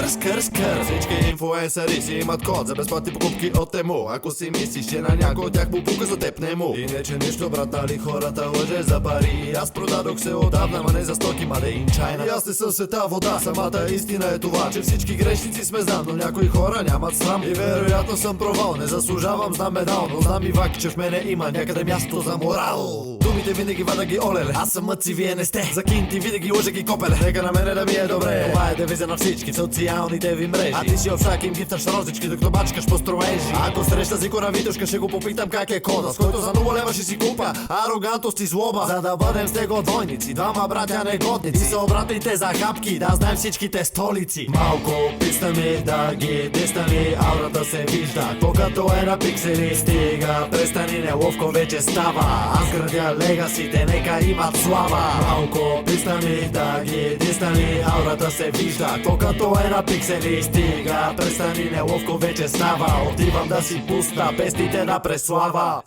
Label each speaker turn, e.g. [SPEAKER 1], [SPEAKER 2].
[SPEAKER 1] Скър. Всички инфлуенсъри си имат код за безплатни покупки от Тему. Ако си мислиш, че на някой от тях му пука, за теб не му. Иначе нищо, брат, нали хората лъже за пари. Аз продадох се отдавна, ма не за стоки, made in China. И аз не съм света вода, самата истина е това, че всички грешници сме знам, но някои хора нямат срам. И вероятно съм провал, не заслужавам, знам медал, но знам и ваки, че в мене има някъде място за морал. Думите винаги вада ги олеле, аз съм мъци, вие не сте. Закиньте винаги лъжа ги копеле, нека на мене да ми е добре. Това е девиза на всички социалните ви мрежи. А ти си от всяки им гифташ розички, докато бачкаш по строежи. Ако среща Зико на Витушка, ще го попитам как е кода, с който за 0 лева ще си купа арогантост и злоба. За да бъдем с него двойници, двама братя негодници. И се обратите за хапки, да знаем всичките столици. Малко писна да ги дистани, аурата се вижда, когато е на пиксели. Стига, престани, неловко вече става. Аз градя легасите, нека имат слава. Малко писна да ги дистани, аурата се вижда, когато е на пиксели. Стига, престани, неловко вече става. Отивам да си пусна песните на преслава.